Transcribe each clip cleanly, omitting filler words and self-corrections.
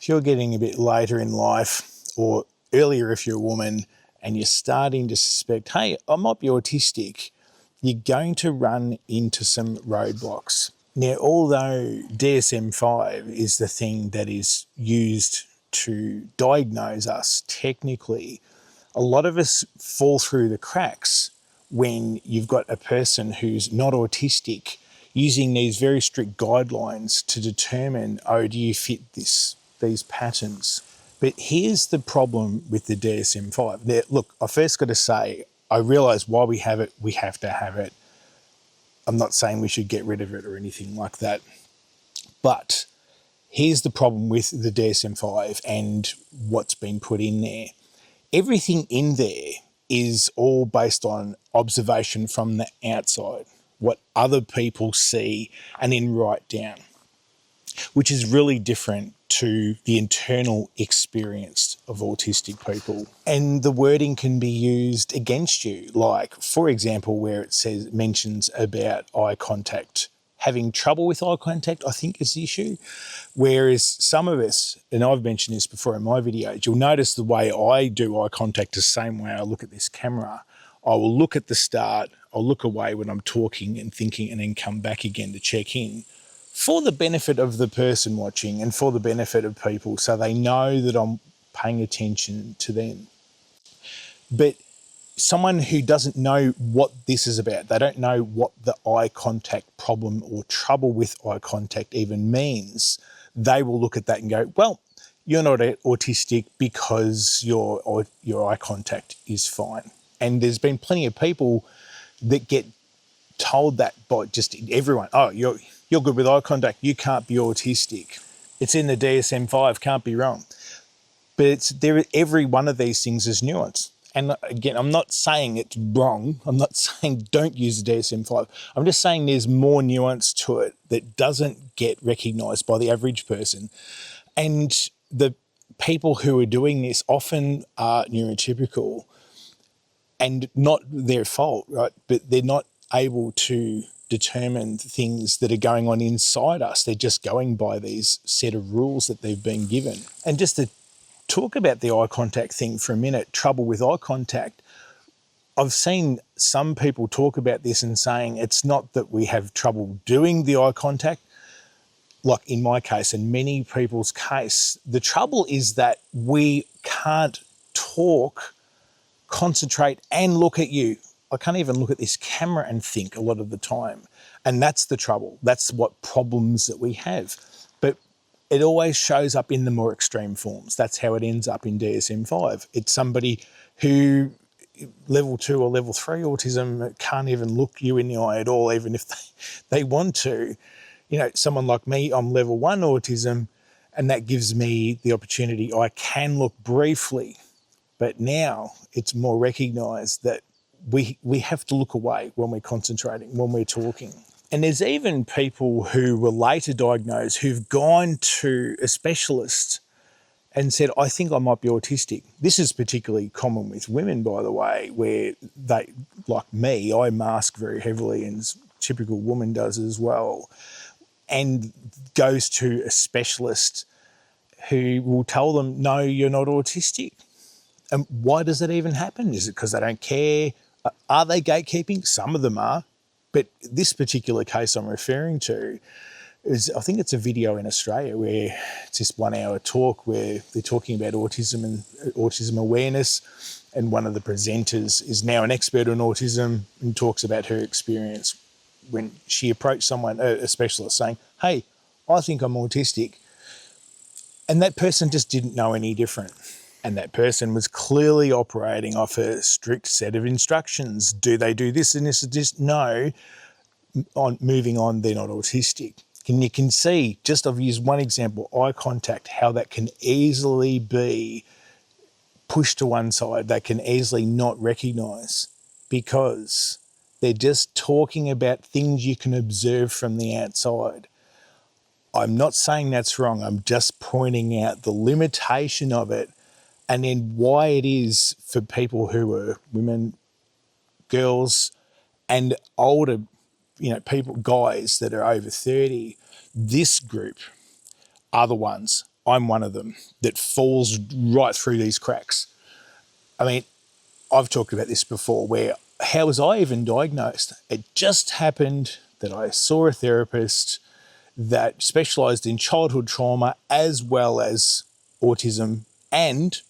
If you're getting a bit later in life, or earlier if you're a woman, and you're starting to suspect, hey, I might be autistic, you're going to run into some roadblocks. Now, although DSM-5 is the thing that is used to diagnose us technically, a lot of us fall through the cracks when you've got a person who's not autistic using these very strict guidelines to determine, oh, do you fit these patterns? But here's the problem with the DSM-5. Now, look, I first got to say, I realise why we have it, we have to have it. I'm not saying we should get rid of it or anything like that. But here's the problem with the DSM-5 and what's been put in there. Everything in there is all based on observation from the outside, what other people see and then write down, which is really different to the internal experience of autistic people. And the wording can be used against you, like, for example, where it mentions about eye contact. Having trouble with eye contact, I think, is the issue. Whereas some of us, and I've mentioned this before in my videos, you'll notice the way I do eye contact the same way I look at this camera. I will look at the start, I'll look away when I'm talking and thinking, and then come back again to check in, for the benefit of the person watching and for the benefit of people, so they know that I'm paying attention to them. But someone who doesn't know what this is about, they don't know what the eye contact problem or trouble with eye contact even means, they will look at that and go, well, you're not autistic because your eye contact is fine. And there's been plenty of people that get told that by just everyone, oh, you're good with eye contact, you can't be autistic. It's in the DSM-5, can't be wrong. But every one of these things is nuance. And again, I'm not saying it's wrong. I'm not saying don't use the DSM-5. I'm just saying there's more nuance to it that doesn't get recognised by the average person. And the people who are doing this often are neurotypical, and not their fault, right? But they're not able to determine things that are going on inside us. They're just going by these set of rules that they've been given. And just to talk about the eye contact thing for a minute, trouble with eye contact, I've seen some people talk about this and saying it's not that we have trouble doing the eye contact. Like in my case and many people's case, the trouble is that we can't talk, concentrate and look at you. I can't even look at this camera and think a lot of the time. And that's the trouble. That's what problems that we have. But it always shows up in the more extreme forms. That's how it ends up in DSM-5. It's somebody who, level 2 or level 3 autism, can't even look you in the eye at all, even if they want to. You know, someone like me, I'm level 1 autism, and that gives me the opportunity. I can look briefly, but now it's more recognised that we have to look away when we're concentrating, when we're talking. And there's even people who were later diagnosed who've gone to a specialist and said, I think I might be autistic. This is particularly common with women, by the way, where they, like me, I mask very heavily, and a typical woman does as well, and goes to a specialist who will tell them, no, you're not autistic. And why does that even happen? Is it because they don't care? Are they gatekeeping? Some of them are. But this particular case I'm referring to is, I think it's a video in Australia where it's this 1 hour talk where they're talking about autism and autism awareness. And one of the presenters is now an expert on autism and talks about her experience when she approached someone, a specialist, saying, hey, I think I'm autistic. And that person just didn't know any different. And that person was clearly operating off a strict set of instructions. Do they do this and this and this? No. Moving on, they're not autistic. And you can see, just I've used one example, eye contact, how that can easily be pushed to one side. They can easily not recognise because they're just talking about things you can observe from the outside. I'm not saying that's wrong. I'm just pointing out the limitation of it, and then why it is for people who are women, girls, and older, people, guys that are over 30, this group are the ones. I'm one of them that falls right through these cracks. I mean, I've talked about this before, where how was I even diagnosed? It just happened that I saw a therapist that specialised in childhood trauma as well as autism, and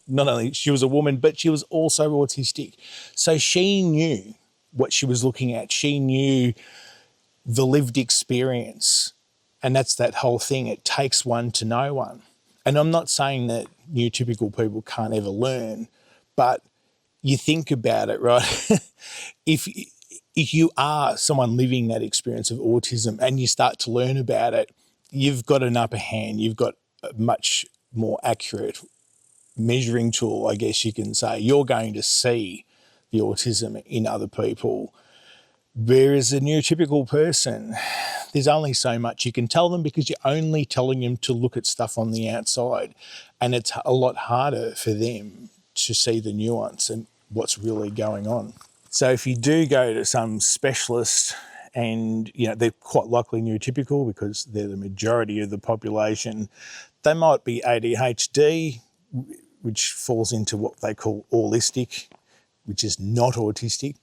not only she was a woman, but she was also autistic. So she knew what she was looking at. She knew the lived experience. And that's that whole thing. It takes one to know one. And I'm not saying that neurotypical people can't ever learn, but you think about it, right? if you are someone living that experience of autism and you start to learn about it, you've got an upper hand. You've got a much more accurate measuring tool, I guess you can say. You're going to see the autism in other people. Whereas a neurotypical person, there's only so much you can tell them because you're only telling them to look at stuff on the outside. And it's a lot harder for them to see the nuance and what's really going on. So if you do go to some specialist, and they're quite likely neurotypical because they're the majority of the population, they might be ADHD, which falls into what they call allistic, which is not autistic,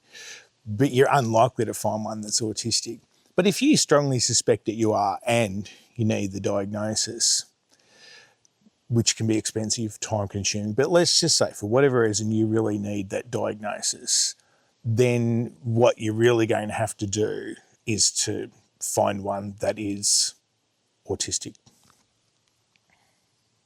but you're unlikely to find one that's autistic. But if you strongly suspect that you are and you need the diagnosis, which can be expensive, time-consuming, but let's just say for whatever reason you really need that diagnosis, then what you're really going to have to do is to find one that is autistic.